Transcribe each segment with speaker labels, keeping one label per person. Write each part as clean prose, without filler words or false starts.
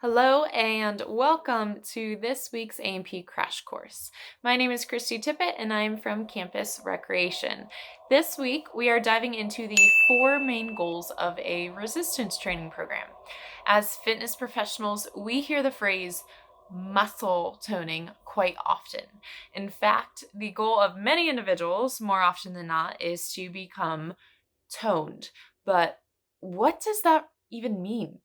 Speaker 1: Hello and welcome to this week's A&P Crash Course. My name is Christy Tippett and I am from Campus Recreation. This week we are diving into the four main goals of a resistance training program. As fitness professionals, we hear the phrase muscle toning quite often. In fact, the goal of many individuals, more often than not, is to become toned. But what does that even mean?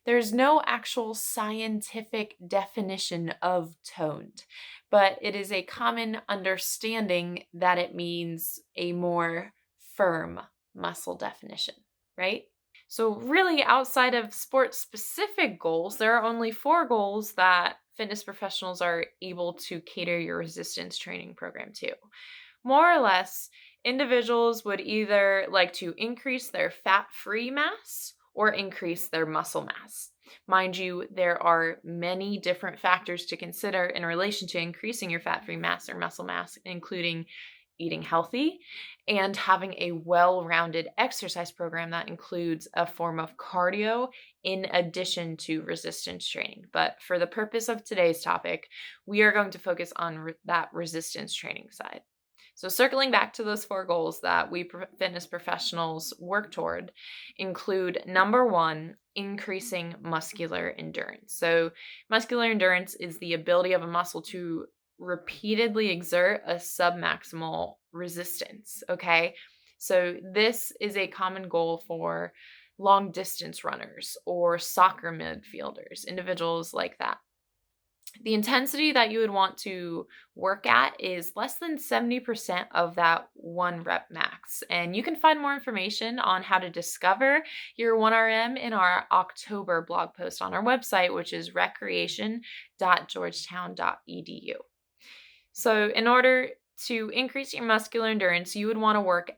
Speaker 1: There's no actual scientific definition of toned, but it is a common understanding that it means a more firm muscle definition, right? So, really, outside of sports specific goals, there are only four goals that fitness professionals are able to cater your resistance training program to. More or less, individuals would either like to increase their fat free mass or increase their muscle mass. Mind you, there are many different factors to consider in relation to increasing your fat free mass or muscle mass, including eating healthy and having a well rounded exercise program that includes a form of cardio in addition to resistance training. But for the purpose of today's topic, we are going to focus on that resistance training side. So, circling back to those four goals that we fitness professionals work toward include number one, increasing muscular endurance. So, muscular endurance is the ability of a muscle to repeatedly exert a submaximal resistance. Okay. So, this is a common goal for long distance runners or soccer midfielders, individuals like that. The intensity that you would want to work at is less than 70% of that one rep max. And you can find more information on how to discover your 1RM in our October blog post on our website, which is recreation.georgetown.edu. So, in order to increase your muscular endurance, you would want to work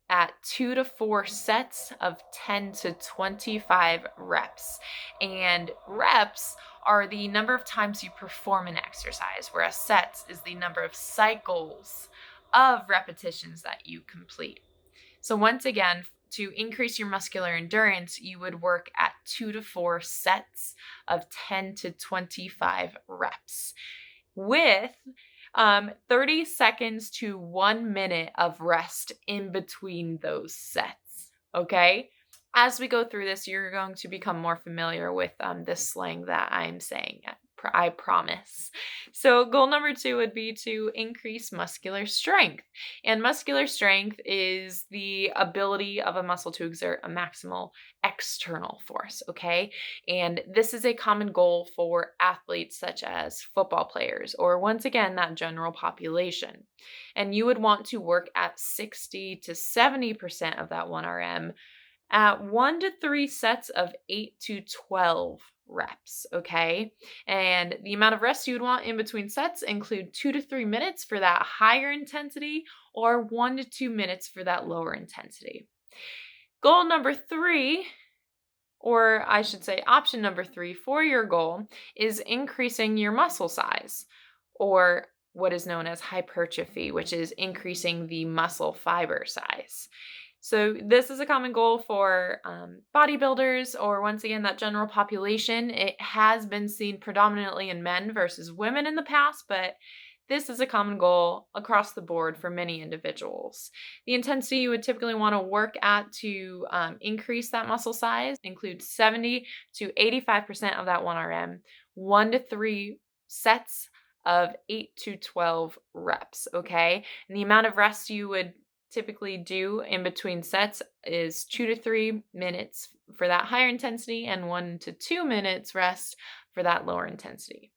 Speaker 1: at 2 to 4 sets of 10 to 25 reps. And reps are the number of times you perform an exercise, whereas sets is the number of cycles of repetitions that you complete. So once again, to increase your muscular endurance, you would work at 2 to 4 sets of 10 to 25 reps with 30 seconds to 1 minute of rest in between those sets. Okay. As we go through this, you're going to become more familiar with this slang that I'm saying. I promise. So, goal number two would be to increase muscular strength. And muscular strength is the ability of a muscle to exert a maximal external force, okay? And this is a common goal for athletes such as football players, or once again, that general population. And you would want to work at 60 to 70% of that 1RM at 1 to 3 sets of 8 to 12 reps, okay? And the amount of rest you would want in between sets include 2 to 3 minutes for that higher intensity or 1 to 2 minutes for that lower intensity. Goal number 3, or I should say option number 3 for your goal, is increasing your muscle size, or what is known as hypertrophy, which is increasing the muscle fiber size. So this is a common goal for bodybuilders, or once again, that general population. It has been seen predominantly in men versus women in the past, but this is a common goal across the board for many individuals. The intensity you would typically want to work at to increase that muscle size includes 70 to 85% of that 1RM, 1 to 3 sets of 8 to 12 reps, okay? And the amount of rest you would typically do in between sets is 2 to 3 minutes for that higher intensity and 1 to 2 minutes rest for that lower intensity.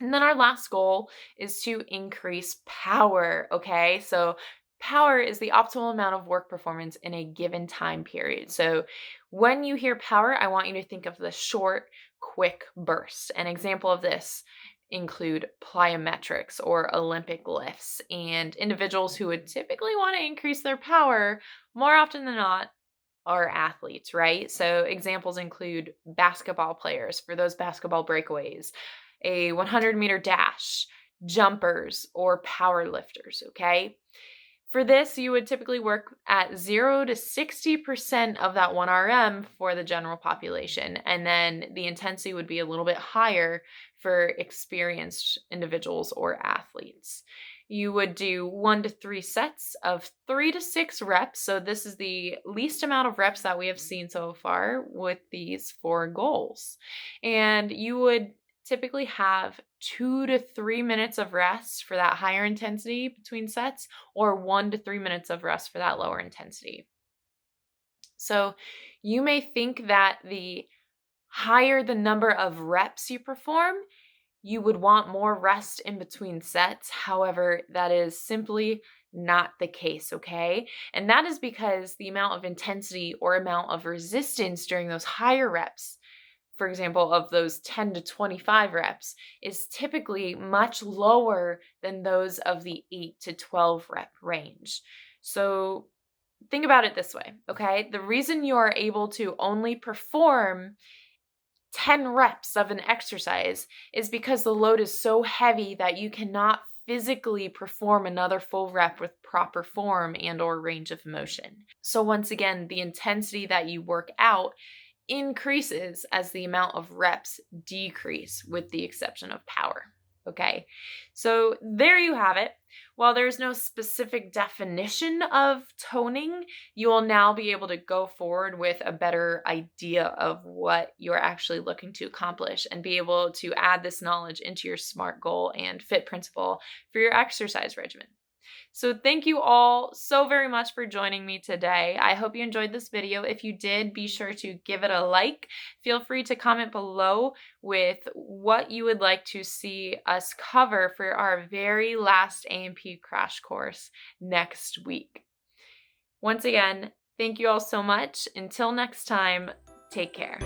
Speaker 1: And then our last goal is to increase power, okay? So power is the optimal amount of work performance in a given time period. So when you hear power, I want you to think of the short, quick burst. An example of this include plyometrics or Olympic lifts, and individuals who would typically want to increase their power more often than not are athletes, right? So examples include basketball players for those basketball breakaways, a 100-meter dash, jumpers, or power lifters, okay? For this, you would typically work at 0 to 60% of that 1 RM for the general population, and then the intensity would be a little bit higher for experienced individuals or athletes. You would do 1 to 3 sets of 3 to 6 reps. So, this is the least amount of reps that we have seen so far with these 4 goals. And you would typically have 2 to 3 minutes of rest for that higher intensity between sets, or 1 to 3 minutes of rest for that lower intensity. So, you may think that the higher the number of reps you perform, you would want more rest in between sets. However, that is simply not the case, okay? And that is because the amount of intensity or amount of resistance during those higher reps, for example, of those 10 to 25 reps, is typically much lower than those of the 8 to 12 rep range. So think about it this way, okay? The reason you are able to only perform 10 reps of an exercise is because the load is so heavy that you cannot physically perform another full rep with proper form and or range of motion. So once again, the intensity that you work out increases as the amount of reps decrease, with the exception of power. Okay, so there you have it. While there's no specific definition of toning, you will now be able to go forward with a better idea of what you're actually looking to accomplish and be able to add this knowledge into your SMART goal and FIT principle for your exercise regimen. So thank you all so very much for joining me today. I hope you enjoyed this video. If you did, be sure to give it a like. Feel free to comment below with what you would like to see us cover for our very last A&P crash course next week. Once again, thank you all so much. Until next time, take care.